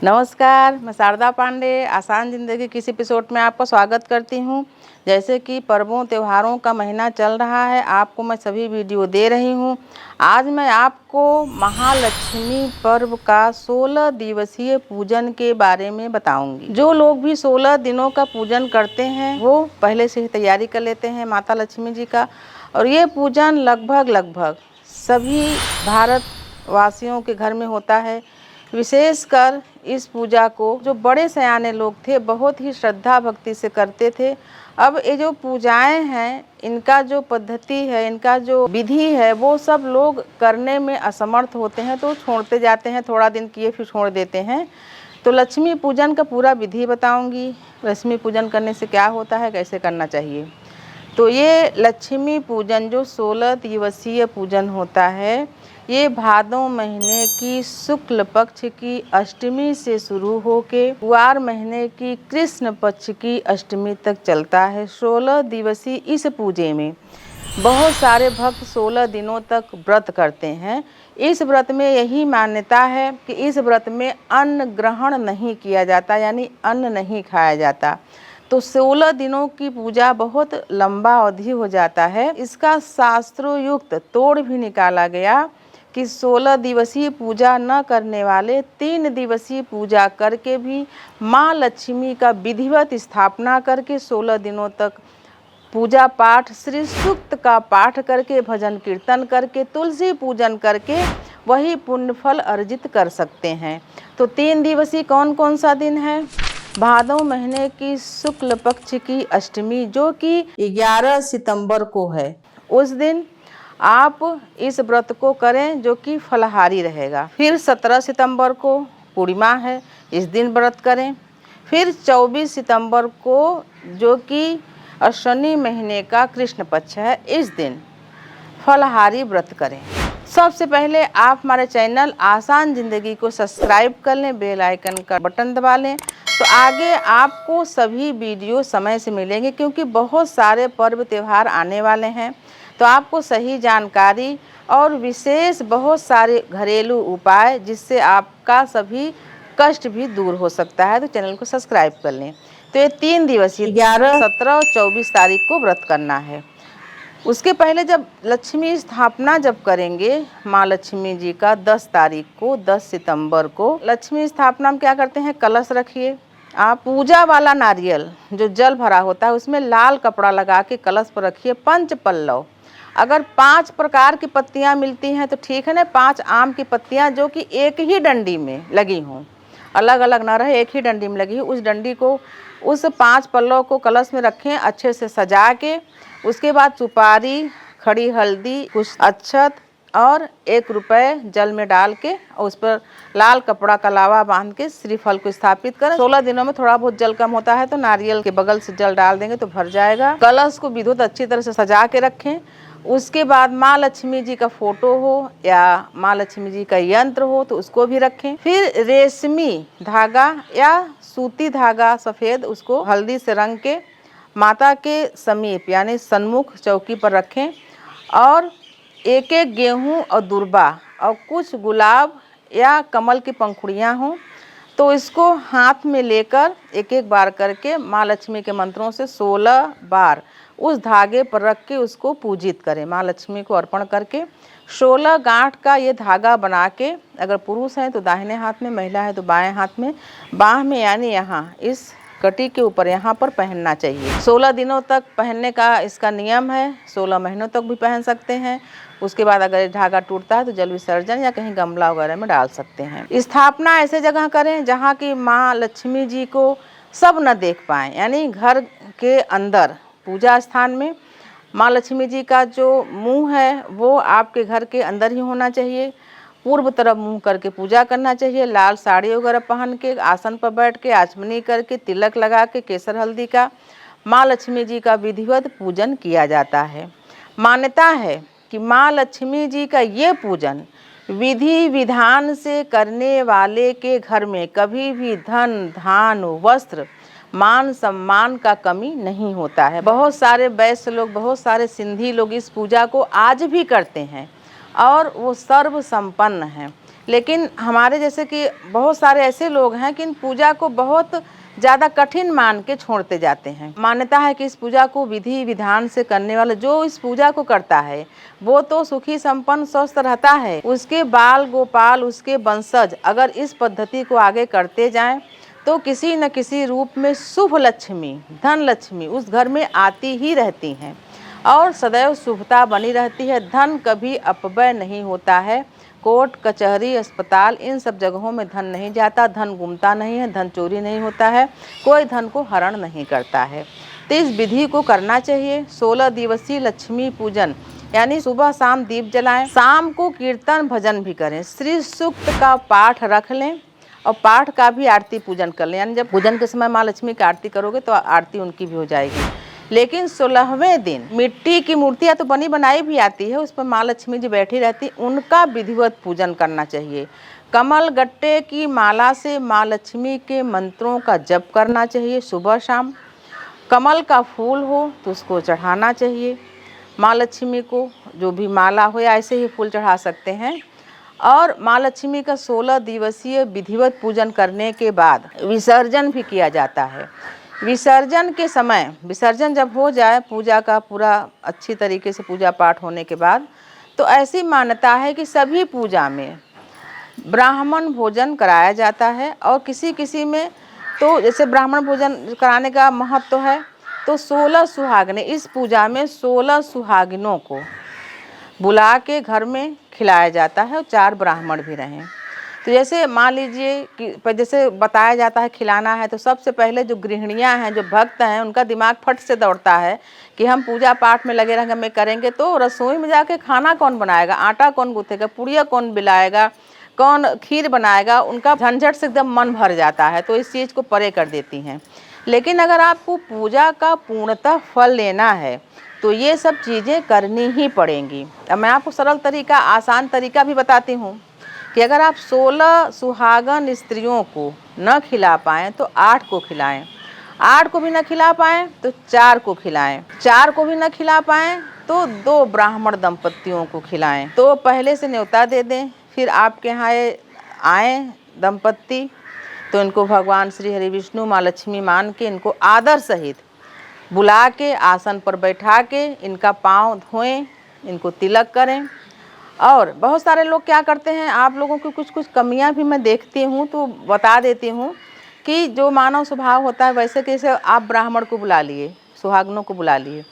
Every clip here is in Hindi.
नमस्कार, मैं शारदा पांडे आसान ज़िंदगी की इस एपिसोड में आपका स्वागत करती हूँ। जैसे कि पर्वों त्योहारों का महीना चल रहा है, आपको मैं सभी वीडियो दे रही हूँ। आज मैं आपको महालक्ष्मी पर्व का 16 दिवसीय पूजन के बारे में बताऊंगी। जो लोग भी 16 दिनों का पूजन करते हैं वो पहले से ही तैयारी कर लेते हैं माता लक्ष्मी जी का, और ये पूजन लगभग सभी भारतवासियों के घर में होता है। विशेषकर इस पूजा को जो बड़े सयाने लोग थे बहुत ही श्रद्धा भक्ति से करते थे। अब ये जो पूजाएं हैं, इनका जो पद्धति है, इनका जो विधि है, वो सब लोग करने में असमर्थ होते हैं तो छोड़ते जाते हैं, थोड़ा दिन किए फिर छोड़ देते हैं। तो लक्ष्मी पूजन का पूरा विधि बताऊंगी। लक्ष्मी पूजन करने से क्या होता है, कैसे करना चाहिए। तो ये लक्ष्मी पूजन जो 16 दिवसीय पूजन होता है, ये भादों महीने की शुक्ल पक्ष की अष्टमी से शुरू होके कुआर महीने की कृष्ण पक्ष की अष्टमी तक चलता है। 16 दिवसीय इस पूजे में बहुत सारे भक्त 16 दिनों तक व्रत करते हैं। इस व्रत में यही मान्यता है कि इस व्रत में अन्न ग्रहण नहीं किया जाता, यानी अन्न नहीं खाया जाता। तो 16 दिनों की पूजा बहुत लंबा अवधि हो जाता है। इसका शास्त्रोयुक्त तोड़ भी निकाला गया कि 16 दिवसीय पूजा न करने वाले 3 दिवसीय पूजा करके भी माँ लक्ष्मी का विधिवत स्थापना करके 16 दिनों तक पूजा पाठ, श्री सूक्त का पाठ करके, भजन कीर्तन करके, तुलसी पूजन करके वही पुण्य फल अर्जित कर सकते हैं। तो 3 दिवसीय कौन कौन सा दिन है? भादों महीने की शुक्ल पक्ष की अष्टमी जो कि 11 सितंबर को है, उस दिन आप इस व्रत को करें जो कि फलाहारी रहेगा। फिर 17 सितंबर को पूर्णिमा है, इस दिन व्रत करें। फिर 24 सितंबर को जो कि शनि महीने का कृष्ण पक्ष है, इस दिन फलाहारी व्रत करें। सबसे पहले आप हमारे चैनल आसान ज़िंदगी को सब्सक्राइब कर लें, बेल आइकन का बटन दबा लें, तो आगे आपको सभी वीडियो समय से मिलेंगे, क्योंकि बहुत सारे पर्व त्यौहार आने वाले हैं। तो आपको सही जानकारी और विशेष बहुत सारे घरेलू उपाय जिससे आपका सभी कष्ट भी दूर हो सकता है, तो चैनल को सब्सक्राइब कर लें। तो ये 3 दिवसीय 11, 17 और 24 तारीख को व्रत करना है। उसके पहले जब लक्ष्मी स्थापना जब करेंगे माँ लक्ष्मी जी का 10 तारीख को, 10 सितंबर को लक्ष्मी स्थापना में क्या करते हैं, कलश रखिए। आप पूजा वाला नारियल जो जल भरा होता है उसमें लाल कपड़ा लगा के कलश पर रखिए। पंच पल्लव, अगर 5 प्रकार की पत्तियां मिलती हैं तो ठीक है ना, 5 आम की पत्तियां जो कि एक ही डंडी में लगी हों, अलग अलग ना रहे, एक ही डंडी में लगी हो, उस डंडी को, उस 5 पल्लव को कलश में रखें अच्छे से सजा के। उसके बाद सुपारी, खड़ी हल्दी, कुछ अक्षत और 1 रुपये जल में डाल के और उस पर लाल कपड़ा का लावा बांध के श्रीफल को स्थापित करें। 16 दिनों में थोड़ा बहुत जल कम होता है तो नारियल के बगल से जल डाल देंगे तो भर जाएगा। कलश को विद्युत अच्छी तरह से सजा के रखें। उसके बाद माँ लक्ष्मी जी का फोटो हो या माँ लक्ष्मी जी का यंत्र हो तो उसको भी रखें। फिर रेशमी धागा या सूती धागा सफ़ेद, उसको हल्दी से रंग के माता के समीप यानी सन्मुख चौकी पर रखें, और 1-1 गेहूं और दुर्बा और कुछ गुलाब या कमल की पंखुड़ियां हों तो इसको हाथ में लेकर 1-1 बार करके माँ लक्ष्मी के मंत्रों से 16 बार उस धागे पर रख के उसको पूजित करें। माँ लक्ष्मी को अर्पण करके 16 गांठ का ये धागा बना के, अगर पुरुष हैं तो दाहिने हाथ में, महिला है तो बाएं हाथ में, बाह में यानी यहाँ इस कटी के ऊपर यहाँ पर पहनना चाहिए। 16 दिनों तक पहनने का इसका नियम है, 16 महीनों तक भी पहन सकते हैं। उसके बाद अगर धागा टूटता है तो जल विसर्जन या कहीं गमला वगैरह में डाल सकते हैं। स्थापना ऐसे जगह करें जहाँ की माँ लक्ष्मी जी को सब न देख पाएँ, यानी घर के अंदर पूजा स्थान में माँ लक्ष्मी जी का जो मुंह है वो आपके घर के अंदर ही होना चाहिए। पूर्व तरफ मुंह करके पूजा करना चाहिए। लाल साड़ी वगैरह पहन के आसन पर बैठ के आचमनी करके तिलक लगा के केसर हल्दी का माँ लक्ष्मी जी का विधिवत पूजन किया जाता है। मान्यता है कि माँ लक्ष्मी जी का ये पूजन विधि विधान से करने वाले के घर में कभी भी धन धान वस्त्र मान सम्मान का कमी नहीं होता है। बहुत सारे वैश्य लोग, बहुत सारे सिंधी लोग इस पूजा को आज भी करते हैं और वो सर्व संपन्न हैं। लेकिन हमारे जैसे कि बहुत सारे ऐसे लोग हैं कि इन पूजा को बहुत ज़्यादा कठिन मान के छोड़ते जाते हैं। मान्यता है कि इस पूजा को विधि विधान से करने वाला जो इस पूजा को करता है वो तो सुखी संपन्न स्वस्थ रहता है। उसके बाल गोपाल, उसके वंशज अगर इस पद्धति को आगे करते जाएं तो किसी न किसी रूप में शुभ लक्ष्मी, धन लक्ष्मी उस घर में आती ही रहती हैं और सदैव शुभता बनी रहती है। धन कभी अपव्यय नहीं होता है। कोर्ट कचहरी अस्पताल इन सब जगहों में धन नहीं जाता, धन घूमता नहीं है, धन चोरी नहीं होता है, कोई धन को हरण नहीं करता है। तो इस विधि को करना चाहिए। 16 दिवसीय लक्ष्मी पूजन यानी सुबह शाम दीप जलाएं, शाम को कीर्तन भजन भी करें, श्री सूक्त का पाठ रख लें और पाठ का भी आरती पूजन कर लें। यानी जब पूजन के समय माँ लक्ष्मी की आरती करोगे तो आरती उनकी भी हो जाएगी। लेकिन 16वें दिन मिट्टी की मूर्तियाँ तो बनी बनाई भी आती है, उस पर माँ लक्ष्मी जी बैठी रहती, उनका विधिवत पूजन करना चाहिए। कमल गट्टे की माला से माँ लक्ष्मी के मंत्रों का जप करना चाहिए सुबह शाम। कमल का फूल हो तो उसको चढ़ाना चाहिए माँ लक्ष्मी को, जो भी माला हो या ऐसे ही फूल चढ़ा सकते हैं। और माँ लक्ष्मी का 16 दिवसीय विधिवत पूजन करने के बाद विसर्जन भी किया जाता है। विसर्जन के समय, विसर्जन जब हो जाए पूजा का पूरा अच्छी तरीके से पूजा पाठ होने के बाद, तो ऐसी मान्यता है कि सभी पूजा में ब्राह्मण भोजन कराया जाता है। और किसी किसी में तो जैसे ब्राह्मण भोजन कराने का महत्व है तो 16 सुहागिनें, इस पूजा में 16 सुहागिनों को बुला के घर में खिलाया जाता है और 4 ब्राह्मण भी रहें। तो जैसे मान लीजिए कि जैसे बताया जाता है खिलाना है तो सबसे पहले जो गृहिणियां हैं, जो भक्त हैं, उनका दिमाग फट से दौड़ता है कि हम पूजा पाठ में लगे रहेंगे, में करेंगे तो रसोई में जाके खाना कौन बनाएगा, आटा कौन गूँथेगा, पुड़िया कौन बिलाएगा, कौन खीर बनाएगा। उनका झंझट से एकदम मन भर जाता है, तो इस चीज़ को परे कर देती हैं। लेकिन अगर आपको पूजा का पूर्णतः फल लेना है तो ये सब चीज़ें करनी ही पड़ेंगी। अब मैं आपको सरल तरीका, आसान तरीका भी बताती हूँ कि अगर आप 16 सुहागन स्त्रियों को न खिला पाएँ तो 8 को खिलाएं, 8 को भी न खिला पाएँ तो 4 को खिलाएं, 4 को भी न खिला पाएँ तो 2 ब्राह्मण दंपतियों को खिलाएं। तो पहले से न्योता दे दें, फिर आपके यहाँ आए दंपत्ति तो इनको भगवान श्री हरि विष्णु माँ लक्ष्मी मान के इनको आदर सहित बुला के आसन पर बैठा के इनका पाँव धोएं, इनको तिलक करें। और बहुत सारे लोग क्या करते हैं, आप लोगों की कुछ कुछ कमियां भी मैं देखती हूँ तो बता देती हूँ कि जो मानव स्वभाव होता है वैसे कैसे आप ब्राह्मण को बुला लिए, सुहागनों को बुला लिए,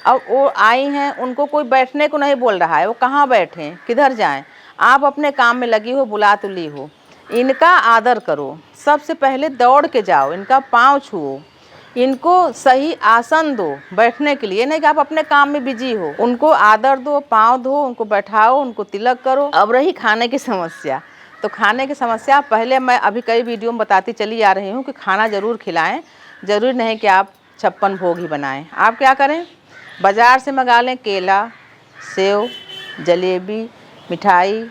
अब वो आई हैं, उनको कोई बैठने को नहीं बोल रहा है, वो कहाँ बैठें, किधर जाएं, आप अपने काम में लगी हो, बुला तो ली हो। इनका आदर करो, सबसे पहले दौड़ के जाओ, इनका पाँव छुओ, इनको सही आसन दो बैठने के लिए, नहीं कि आप अपने काम में बिजी हो। उनको आदर दो, पाँव धो, उनको बैठाओ, उनको तिलक करो। अब रही खाने की समस्या, तो खाने की समस्या पहले मैं अभी कई वीडियो में बताती चली आ रही हूँ कि खाना ज़रूर खिलाएं, ज़रूरी नहीं कि आप 56 भोग ही बनाएं। आप क्या करें, बाज़ार से मंगा लें केला, सेव, जलेबी, मिठाई,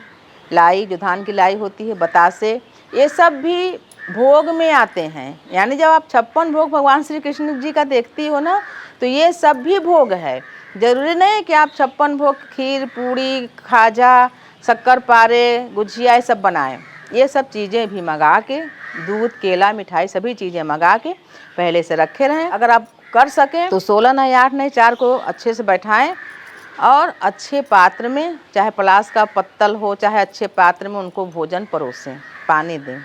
लाई, जो धान की लाई होती है, बतासे, ये सब भी भोग में आते हैं। यानी जब आप 56 भोग भगवान श्री कृष्ण जी का देखती हो ना, तो ये सब भी भोग है। ज़रूरी नहीं कि आप 56 भोग खीर, पूड़ी, खाजा, शक्कर पारे, गुझिया ये सब बनाएं। ये सब चीज़ें भी मंगा के, दूध, केला, मिठाई सभी चीज़ें मंगा के पहले से रखे रहें। अगर आप कर सकें तो 16 नहीं, 8 नहीं, 4 को अच्छे से बैठाएँ और अच्छे पात्र में, चाहे पलास का पत्तल हो, चाहे अच्छे पात्र में उनको भोजन परोसें, पानी दें।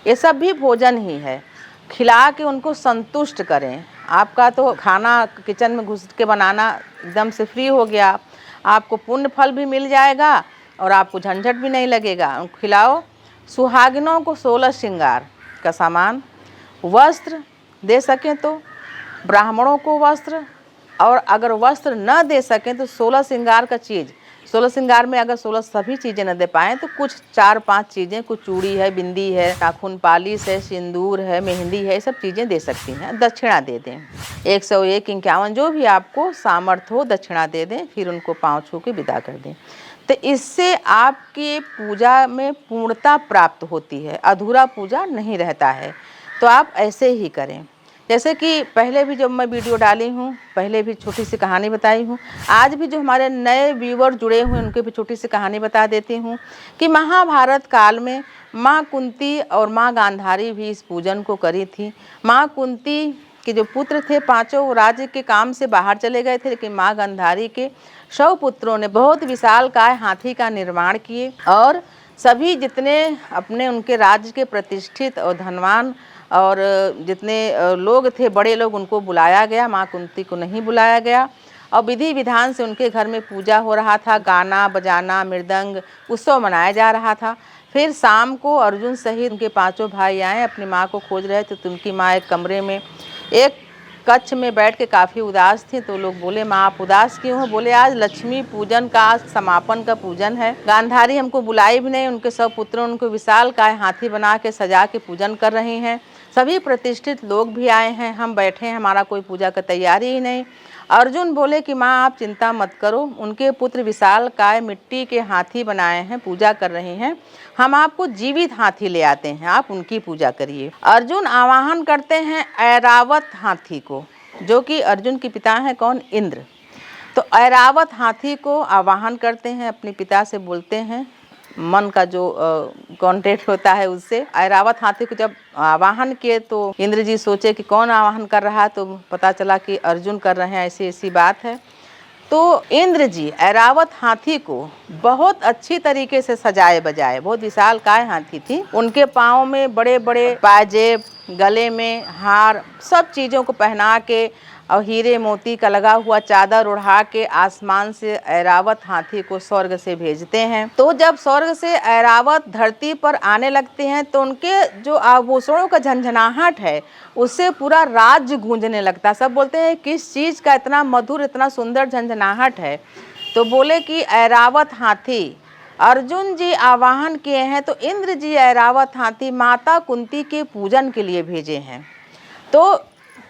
ये सब भी भोजन ही है। खिला के उनको संतुष्ट करें। आपका तो खाना किचन में घुस के बनाना एकदम से फ्री हो गया, आपको पुण्य फल भी मिल जाएगा और आपको झंझट भी नहीं लगेगा। खिलाओ। सुहागिनों को 16 श्रृंगार का सामान, वस्त्र दे सकें तो ब्राह्मणों को वस्त्र, और अगर वस्त्र न दे सकें तो 16 श्रृंगार का चीज़, 16 श्रृंगार में अगर 16 सभी चीज़ें न दे पाएँ तो कुछ 4-5 चीज़ें, कुछ चूड़ी है, बिंदी है, नाखून पालिश है, सिंदूर है, मेहंदी है, ये सब चीज़ें दे सकती हैं। दक्षिणा दे दें 101, 51, जो भी आपको सामर्थ्य हो दक्षिणा दे दें, फिर उनको पाँव छू के विदा कर दें। तो इससे आपकी पूजा में पूर्णता प्राप्त होती है, अधूरा पूजा नहीं रहता है। तो आप ऐसे ही करें। जैसे कि पहले भी जब मैं वीडियो डाली हूँ, पहले भी छोटी सी कहानी बताई हूँ। आज भी जो हमारे नए व्यूवर जुड़े हुए हैं उनके भी छोटी सी कहानी बता देती हूँ कि महाभारत काल में माँ कुंती और माँ गांधारी भी इस पूजन को करी थी। माँ कुंती के जो पुत्र थे पांचों, वो राज्य के काम से बाहर चले गए थे, लेकिन माँ गांधारी के 100 पुत्रों ने बहुत विशालकाय हाथी का निर्माण किए और सभी जितने अपने उनके राज्य के प्रतिष्ठित और धनवान और जितने लोग थे, बड़े लोग, उनको बुलाया गया। माँ कुंती को नहीं बुलाया गया और विधि विधान से उनके घर में पूजा हो रहा था। गाना बजाना, मृदंग, उत्सव मनाया जा रहा था। फिर शाम को अर्जुन सहित उनके पांचों भाई आए, अपनी माँ को खोज रहे थे। तो उनकी माँ एक कमरे में एक कक्ष में बैठ के काफ़ी उदास थी। तो लोग बोले, माँ आप उदास क्यों हो? बोले, आज लक्ष्मी पूजन का, आज समापन का पूजन है। गांधारी हमको बुलाई भी नहीं, उनके सब पुत्रों उनको विशाल काय हाथी बना के सजा के पूजन कर रही हैं। सभी प्रतिष्ठित लोग भी आए हैं, हम बैठे हैं, हमारा कोई पूजा का तैयारी ही नहीं। अर्जुन बोले कि माँ आप चिंता मत करो, उनके पुत्र विशाल काय मिट्टी के हाथी बनाए हैं, पूजा कर रहे हैं, हम आपको जीवित हाथी ले आते हैं, आप उनकी पूजा करिए। अर्जुन आवाहन करते हैं ऐरावत हाथी को, जो कि अर्जुन के पिता हैं कौन? इंद्र। तो ऐरावत हाथी को आवाहन करते हैं, अपने पिता से बोलते हैं, मन का जो कॉन्टेक्ट होता है उससे। ऐरावत हाथी को जब आवाहन किए तो इंद्र जी सोचे कि कौन आवाहन कर रहा है, तो पता चला कि अर्जुन कर रहे हैं, ऐसी ऐसी बात है। तो इंद्र जी ऐरावत हाथी को बहुत अच्छी तरीके से सजाए बजाए, बहुत विशाल काय हाथी थी, उनके पाँव में बड़े बड़े पाजेब, गले में हार, सब चीज़ों को पहना के और हीरे मोती का लगा हुआ चादर उड़ा के आसमान से ऐरावत हाथी को स्वर्ग से भेजते हैं। तो जब स्वर्ग से ऐरावत धरती पर आने लगते हैं तो उनके जो आभूषणों का झंझनाहट है उससे पूरा राज्य गूंजने लगता है। सब बोलते हैं किस चीज़ का इतना मधुर, इतना सुंदर झंझनाहट है? तो बोले कि ऐरावत हाथी अर्जुन जी आवाहन किए हैं, तो इंद्र जी ऐरावत हाथी माता कुंती के पूजन के लिए भेजे हैं। तो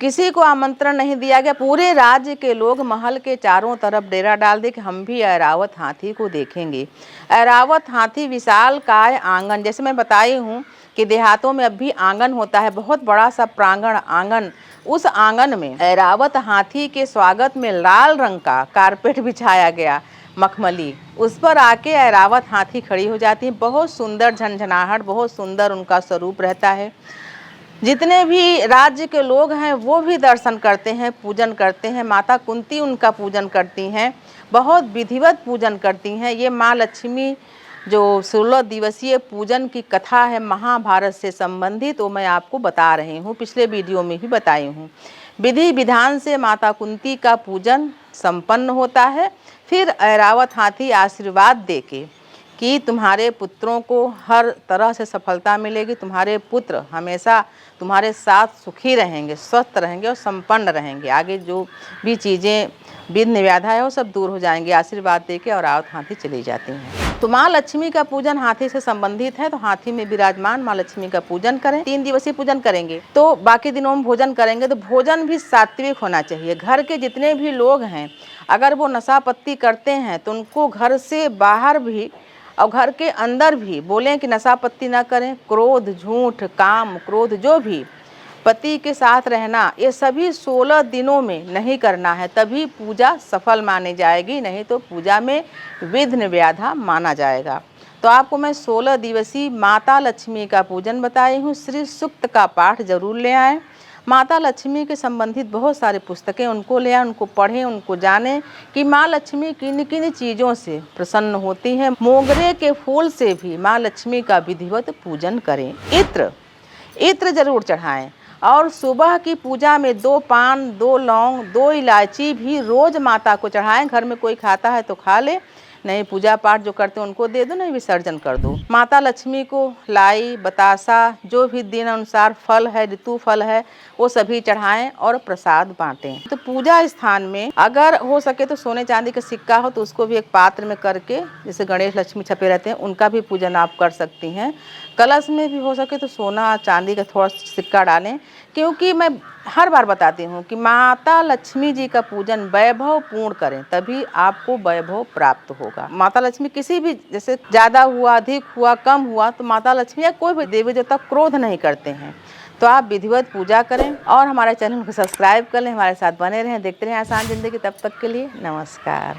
किसी को आमंत्रण नहीं दिया गया, पूरे राज्य के लोग महल के चारों तरफ डेरा डाल दे कि हम भी ऐरावत हाथी को देखेंगे। ऐरावत हाथी विशाल काय आंगन, जैसे मैं बताई हूँ कि देहातों में अब भी आंगन होता है, बहुत बड़ा सा प्रांगण आंगन, उस आंगन में ऐरावत हाथी के स्वागत में लाल रंग का कारपेट बिछाया गया, मखमली, उस पर आके ऐरावत हाथी खड़ी हो जाती है। बहुत सुंदर झंझनाहट, बहुत सुंदर उनका स्वरूप रहता है। जितने भी राज्य के लोग हैं वो भी दर्शन करते हैं, पूजन करते हैं। माता कुंती उनका पूजन करती हैं, बहुत विधिवत पूजन करती हैं। ये माँ लक्ष्मी जो 16 दिवसीय पूजन की कथा है महाभारत से संबंधित, वो मैं आपको बता रही हूँ, पिछले वीडियो में भी बताई हूँ। विधि विधान से माता कुंती का पूजन संपन्न होता है। फिर ऐरावत हाथी आशीर्वाद देके कि तुम्हारे पुत्रों को हर तरह से सफलता मिलेगी, तुम्हारे पुत्र हमेशा तुम्हारे साथ सुखी रहेंगे, स्वस्थ रहेंगे और संपन्न रहेंगे, आगे जो भी चीज़ें विघ्न व्याधा है वो सब दूर हो जाएंगे, आशीर्वाद देके और ऐरावत हाथी चली जाती हैं। तो माँ लक्ष्मी का पूजन हाथी से संबंधित है, तो हाथी में विराजमान माँ लक्ष्मी का पूजन करें। 3 दिवसीय पूजन करेंगे, तो बाकी दिनों में भोजन करेंगे, तो भोजन भी सात्विक होना चाहिए। घर के जितने भी लोग हैं अगर वो नशा पत्ती करते हैं तो उनको घर से बाहर भी और घर के अंदर भी बोलें कि नशा पत्ती ना करें। क्रोध, झूठ, काम, क्रोध, जो भी पति के साथ रहना, ये सभी 16 दिनों में नहीं करना है, तभी पूजा सफल मानी जाएगी, नहीं तो पूजा में विघ्न व्याधा माना जाएगा। तो आपको मैं 16 दिवसीय माता लक्ष्मी का पूजन बताई हूँ। श्री सूक्त का पाठ जरूर ले आएँ। माता लक्ष्मी के संबंधित बहुत सारे पुस्तकें उनको ले आए, उनको पढ़ें, उनको जानें कि माँ लक्ष्मी किन किन चीज़ों से प्रसन्न होती हैं। मोगरे के फूल से भी माँ लक्ष्मी का विधिवत पूजन करें। इत्र जरूर चढ़ाएं और सुबह की पूजा में 2 पान, 2 लौंग, 2 इलायची भी रोज माता को चढ़ाएं। घर में कोई खाता है तो खा ले, नहीं पूजा पाठ जो करते हैं उनको दे दो, नहीं विसर्जन कर दो। माता लक्ष्मी को लाई, बतासा, जो भी दिन अनुसार फल है, ऋतु फल है, वो सभी चढ़ाएं और प्रसाद बांटें। तो पूजा स्थान में अगर हो सके तो सोने चांदी का सिक्का हो तो उसको भी एक पात्र में करके, जैसे गणेश लक्ष्मी छपे रहते हैं उनका भी पूजन आप कर सकती हैं। कलश में भी हो सके तो सोना चांदी का थोड़ा सिक्का डालें, क्योंकि मैं हर बार बताती हूँ कि माता लक्ष्मी जी का पूजन वैभव पूर्ण करें, तभी आपको वैभव प्राप्त होगा। माता लक्ष्मी किसी भी, जैसे ज़्यादा हुआ, अधिक हुआ, कम हुआ, तो माता लक्ष्मी या कोई भी देवी देवता क्रोध नहीं करते हैं। तो आप विधिवत पूजा करें और हमारे चैनल को सब्सक्राइब कर लें, हमारे साथ बने रहें, देखते रहें आसान ज़िंदगी। तब तक के लिए नमस्कार।